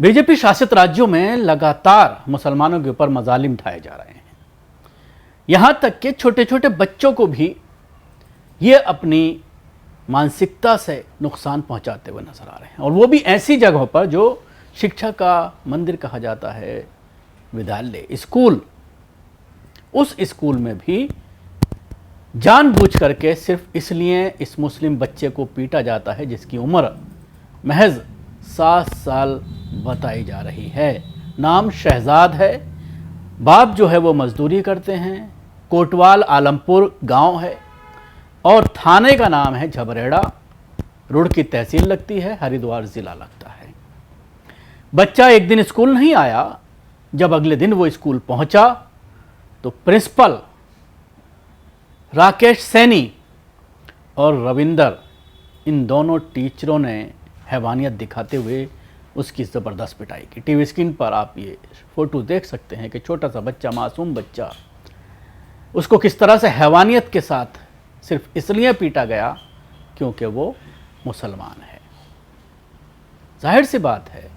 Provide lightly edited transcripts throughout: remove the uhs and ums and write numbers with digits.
BJP शासित राज्यों में लगातार मुसलमानों के ऊपर मजालिम ढाए जा रहे हैं। यहां तक कि छोटे छोटे बच्चों को भी ये अपनी मानसिकता से नुकसान पहुंचाते हुए नजर आ रहे हैं, और वो भी ऐसी जगहों पर जो शिक्षा का मंदिर कहा जाता है, विद्यालय, स्कूल। उस स्कूल में भी जानबूझ करके सिर्फ इसलिए इस मुस्लिम बच्चे को पीटा जाता है जिसकी उम्र महज 7 साल बताई जा रही है। नाम शहजाद है, बाप जो है वो मजदूरी करते हैं, कोटवाल आलमपुर गांव है, और थाने का नाम है झबरेड़ा, रुड़की तहसील लगती है, हरिद्वार ज़िला लगता है। बच्चा एक दिन स्कूल नहीं आया, जब अगले दिन वो स्कूल पहुंचा तो प्रिंसिपल राकेश सैनी और रविंदर, इन दोनों टीचरों ने हैवानियत दिखाते हुए उसकी ज़बरदस्त पिटाई की। टीवी स्क्रीन पर आप ये फ़ोटो देख सकते हैं कि छोटा सा बच्चा, मासूम बच्चा, उसको किस तरह से हैवानियत के साथ सिर्फ इसलिए पीटा गया क्योंकि वो मुसलमान है। जाहिर सी बात है,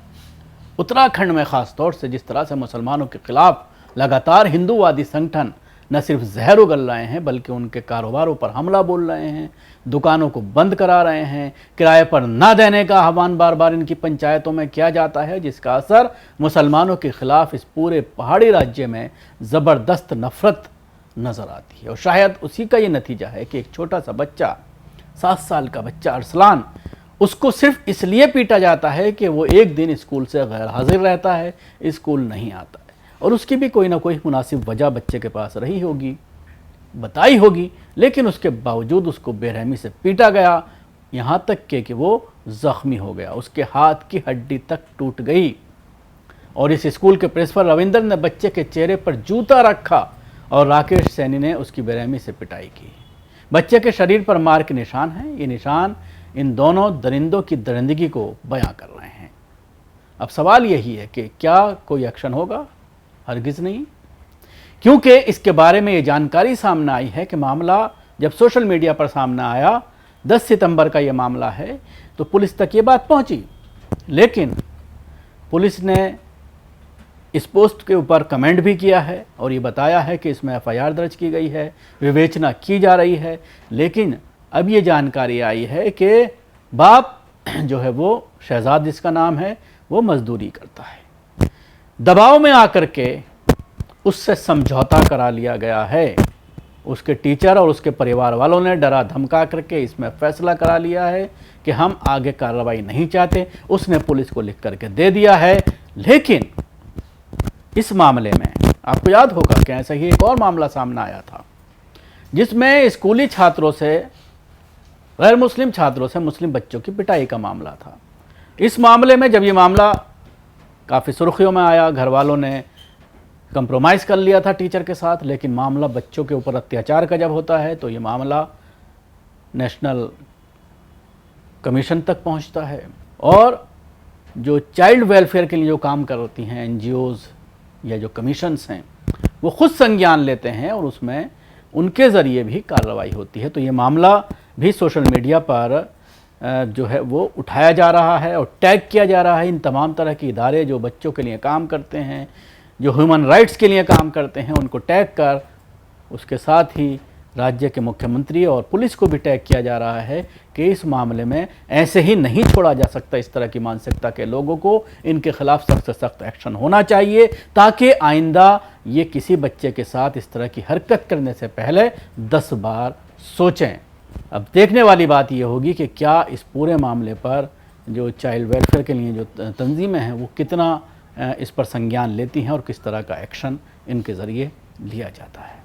उत्तराखंड में ख़ास तौर से जिस तरह से मुसलमानों के ख़िलाफ़ लगातार हिंदूवादी संगठन न सिर्फ जहर उगल रहे हैं बल्कि उनके कारोबारों पर हमला बोल रहे हैं, दुकानों को बंद करा रहे हैं, किराए पर ना देने का आह्वान बार बार इनकी पंचायतों में किया जाता है, जिसका असर मुसलमानों के ख़िलाफ़ इस पूरे पहाड़ी राज्य में ज़बरदस्त नफ़रत नज़र आती है। और शायद उसी का ये नतीजा है कि एक छोटा सा बच्चा, 7 साल का बच्चा अरसलान, उसको सिर्फ इसलिए पीटा जाता है कि वो एक दिन स्कूल से गैर हाजिर रहता है, स्कूल नहीं आता है, और उसकी भी कोई ना कोई मुनासिब वजह बच्चे के पास रही होगी, बताई होगी, लेकिन उसके बावजूद उसको बेरहमी से पीटा गया, यहाँ तक कि वो ज़ख्मी हो गया, उसके हाथ की हड्डी तक टूट गई। और इस स्कूल के प्रिंसिपल रविंदर ने बच्चे के चेहरे पर जूता रखा और राकेश सैनी ने उसकी बेरहमी से पिटाई की। बच्चे के शरीर पर मार के निशान हैं। ये निशान इन दोनों दरिंदों की दरिंदगी को बयां कर रहे हैं। अब सवाल यही है कि क्या कोई एक्शन होगा? हरगिज़ नहीं, क्योंकि इसके बारे में ये जानकारी सामने आई है कि मामला जब सोशल मीडिया पर सामने आया, 10 सितंबर का ये मामला है, तो पुलिस तक ये बात पहुंची, लेकिन पुलिस ने इस पोस्ट के ऊपर कमेंट भी किया है और ये बताया है कि इसमें FIR दर्ज की गई है, विवेचना की जा रही है। लेकिन अब ये जानकारी आई है कि बाप जो है वो शहजाद, जिसका नाम है, वो मजदूरी करता है। दबाव में आकर के उससे समझौता करा लिया गया है। उसके टीचर और उसके परिवार वालों ने डरा धमका करके इसमें फैसला करा लिया है कि हम आगे कार्रवाई नहीं चाहते। उसने पुलिस को लिख करके दे दिया है। लेकिन इस मामले में आपको याद होगा कि ऐसा ही एक और मामला सामने आया था, जिसमें स्कूली छात्रों से, गैर मुस्लिम छात्रों से मुस्लिम बच्चों की पिटाई का मामला था। इस मामले में जब ये मामला काफ़ी सुर्खियों में आया, घर वालों ने कंप्रोमाइज़ कर लिया था टीचर के साथ, लेकिन मामला बच्चों के ऊपर अत्याचार का जब होता है तो ये मामला नेशनल कमीशन तक पहुंचता है, और जो चाइल्ड वेलफेयर के लिए जो काम करती हैं NGOs या जो कमीशंस हैं, वो खुद संज्ञान लेते हैं और उसमें उनके ज़रिए भी कार्रवाई होती है। तो ये मामला भी सोशल मीडिया पर जो है वो उठाया जा रहा है और टैग किया जा रहा है इन तमाम तरह के इदारे जो बच्चों के लिए काम करते हैं, जो ह्यूमन राइट्स के लिए काम करते हैं, उनको टैग कर, उसके साथ ही राज्य के मुख्यमंत्री और पुलिस को भी टैग किया जा रहा है कि इस मामले में ऐसे ही नहीं छोड़ा जा सकता। इस तरह की मानसिकता के लोगों को, इनके खिलाफ सख्त से सख्त एक्शन होना चाहिए, ताकि आइंदा ये किसी बच्चे के साथ इस तरह की हरकत करने से पहले 10 बार सोचें। अब देखने वाली बात ये होगी कि क्या इस पूरे मामले पर जो चाइल्ड वेलफेयर के लिए जो तंजीमें हैं वो कितना इस पर संज्ञान लेती हैं और किस तरह का एक्शन इनके ज़रिए लिया जाता है।